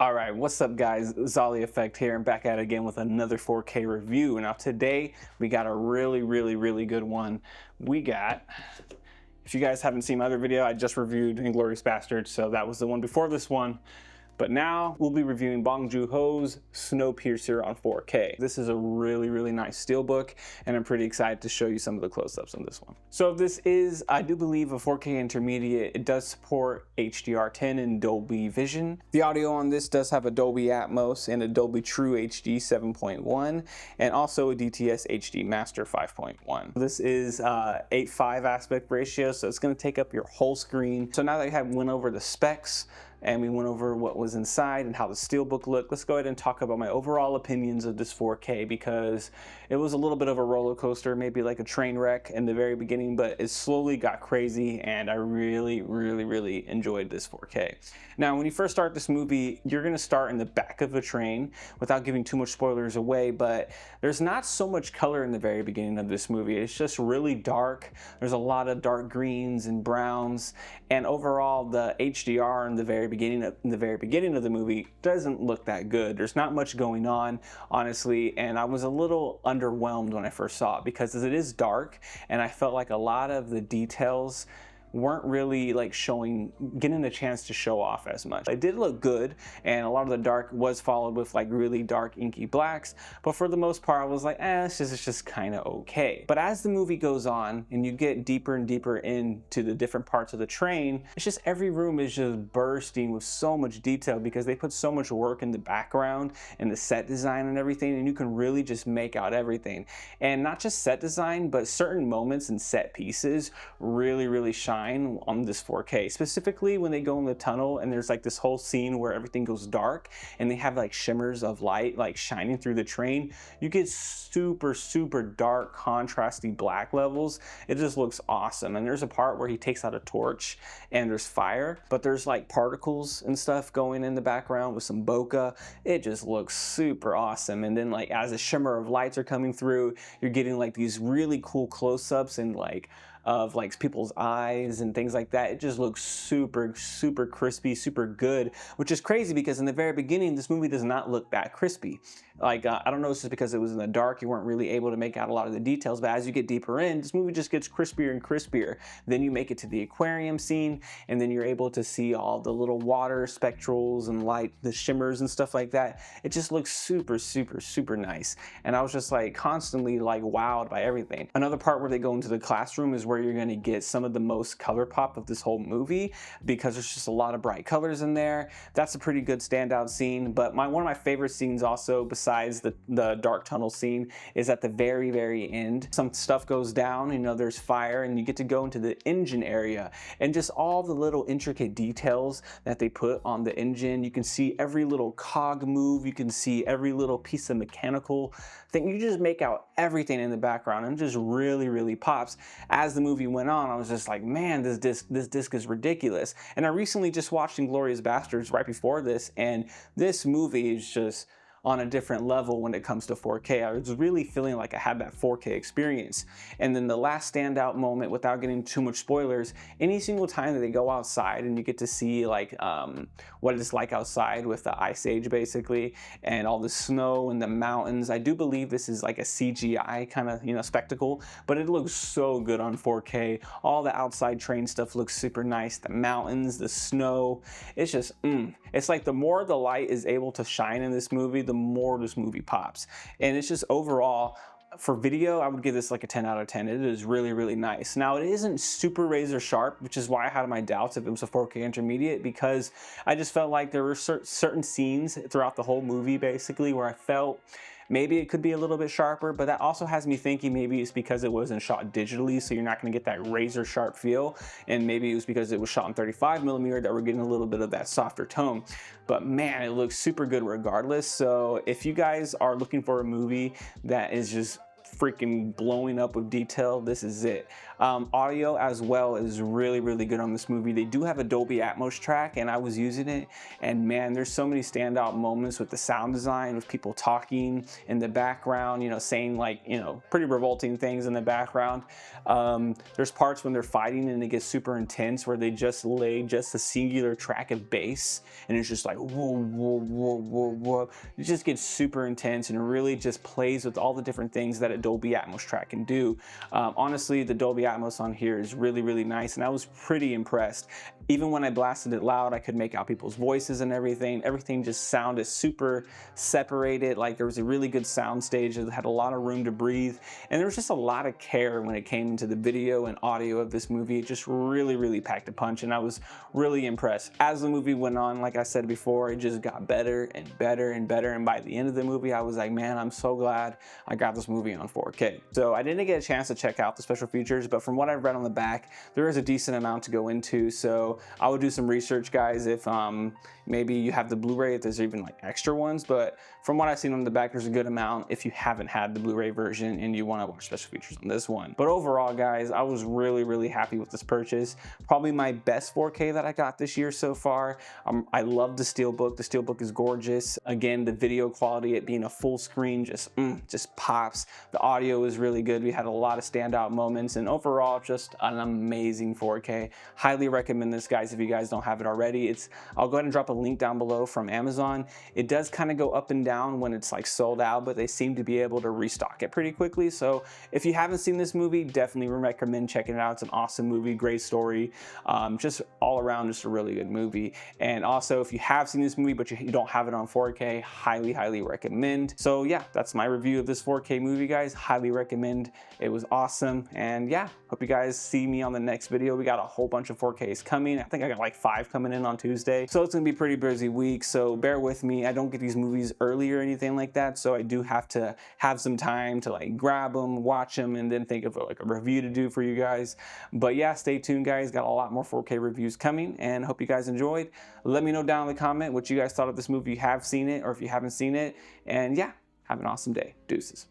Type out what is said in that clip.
Alright, what's up guys? Zolly Effect here and back at it again with another 4K review. Now today we got a really good one. If you guys haven't seen my other video, I just reviewed Inglourious Basterds, so that was the one before this one. But now we'll be reviewing Bong Joon-ho's Snowpiercer on 4K. This is a really nice steelbook, and I'm pretty excited to show you some of the close-ups on this one. So this is, I do believe, a 4K intermediate. It does support HDR10 and Dolby Vision. The audio on this does have a Dolby Atmos and a Dolby True HD 7.1, and also a DTS HD Master 5.1. This is 8:5 aspect ratio, so it's going to take up your whole screen. So now that I have went over the specs, and we went over what was inside and how the steelbook looked, let's go ahead and talk about my overall opinions of this 4K, because it was a little bit of a roller coaster, maybe like a train wreck in the very beginning, but it slowly got crazy and I really enjoyed this 4K. Now when you first start this movie, you're going to start in the back of a train without giving too much spoilers away, but there's not so much color in the very beginning of this movie. It's just really dark. There's a lot of dark greens and browns, and overall the HDR in the very beginning of the movie doesn't look that good. There's not much going on, honestly, and I was a little underwhelmed when I first saw it because it is dark, and I felt like a lot of the details weren't really like getting a chance to show off as much. It did look good, and a lot of the dark was followed with like really dark inky blacks, but for the most part I was like, it's just kind of okay. But as the movie goes on and you get deeper and deeper into the different parts of the train, it's just every room is just bursting with so much detail because they put so much work in the background and the set design and everything, and you can really just make out everything. And not just set design, but certain moments and set pieces really shine on this 4K, specifically when they go in the tunnel and there's like this whole scene where everything goes dark and they have like shimmers of light like shining through the train. You get super dark contrasty black levels. It just looks awesome. And there's a part where he takes out a torch and there's fire, but there's like particles and stuff going in the background with some bokeh. It just looks super awesome. And then like as a shimmer of lights are coming through, you're getting like these really cool close-ups and like of like people's eyes and things like that. It just looks super crispy, super good, which is crazy because in the very beginning this movie does not look that crispy. Like I don't know if it's just because it was in the dark, you weren't really able to make out a lot of the details, but as you get deeper in, this movie just gets crispier and crispier. Then you make it to the aquarium scene, and then you're able to see all the little water spectrals and light, the shimmers and stuff like that. It just looks super nice, and I was just like constantly like wowed by everything. Another part where they go into the classroom is where you're going to get some of the most color pop of this whole movie, because there's just a lot of bright colors in there. That's a pretty good standout scene. But one of my favorite scenes also, besides the dark tunnel scene, is at the very end. Some stuff goes down, you know, there's fire, and you get to go into the engine area, and just all the little intricate details that they put on the engine. You can see every little cog move, you can see every little piece of mechanical thing. You just make out everything in the background, and it just really pops. As the movie went on, I was just like, man, this disc is ridiculous. And I recently just watched Inglourious Basterds right before this, and this movie is just on a different level when it comes to 4K. I was really feeling like I had that 4K experience. And then the last standout moment, without getting too much spoilers, any single time that they go outside and you get to see like what it's like outside with the Ice Age basically, and all the snow and the mountains. I do believe this is like a CGI kind of, you know, spectacle, but it looks so good on 4K. All the outside train stuff looks super nice. The mountains, the snow, it's just, it's like the more the light is able to shine in this movie, the more this movie pops. And it's just overall, for video, I would give this like a 10 out of 10. It is really nice. Now, it isn't super razor sharp, which is why I had my doubts if it was a 4K intermediate, because I just felt like there were certain scenes throughout the whole movie basically where I felt maybe it could be a little bit sharper, but that also has me thinking maybe it's because it wasn't shot digitally, so you're not going to get that razor sharp feel, and maybe it was because it was shot in 35mm that we're getting a little bit of that softer tone. But man, it looks super good regardless. So if you guys are looking for a movie that is just freaking blowing up with detail, this is it. Audio as well is really, really good on this movie. They do have a Dolby Atmos track, and I was using it, and man, there's so many standout moments with the sound design, with people talking in the background, you know, saying like, you know, pretty revolting things in the background. There's parts when they're fighting and it gets super intense where they just lay just a singular track of bass, and it's just like whoa, whoa, whoa, whoa, whoa. It just gets super intense and really just plays with all the different things that a Dolby Atmos track can do. Honestly, the Dolby Atmos on here is really, really nice, and I was pretty impressed. Even when I blasted it loud, I could make out people's voices and everything. Everything just sounded super separated. Like there was a really good sound stage that had a lot of room to breathe, and there was just a lot of care when it came into the video and audio of this movie. It just really, really packed a punch, and I was really impressed. As the movie went on, like I said before, it just got better and better and better, and by the end of the movie, I was like, man, I'm so glad I got this movie on 4K. So I didn't get a chance to check out the special features, but from what I've read on the back, there is a decent amount to go into, so I would do some research, guys, if maybe you have the Blu-ray, if there's even like extra ones, but from what I've seen on the back, there's a good amount if you haven't had the Blu-ray version and you want to watch special features on this one. But overall, guys, I was really, really happy with this purchase. Probably my best 4K that I got this year so far. I love the Steelbook. The Steelbook is gorgeous. Again, the video quality, it being a full screen, just pops. The audio is really good. We had a lot of standout moments, and overall, just an amazing 4K. Highly recommend this, guys, if you guys don't have it already. I'll go ahead and drop a link down below from Amazon. It does kind of go up and down when it's like sold out, but they seem to be able to restock it pretty quickly. So if you haven't seen this movie, definitely recommend checking it out. It's an awesome movie, great story, just all around just a really good movie. And also, if you have seen this movie but you don't have it on 4K, highly, highly recommend. So yeah, that's my review of this 4K movie, guys. Highly recommend. It was awesome, and yeah, hope you guys see me on the next video. We got a whole bunch of 4Ks coming. I think I got like 5 coming in on Tuesday, so it's gonna be a pretty busy week, so bear with me. I don't get these movies early or anything like that, so I do have to have some time to like grab them, watch them, and then think of like a review to do for you guys. But yeah, stay tuned, guys. Got a lot more 4K reviews coming, and hope you guys enjoyed. Let me know down in the comment what you guys thought of this movie. If you have seen it or if you haven't seen it, and yeah, have an awesome day. Deuces.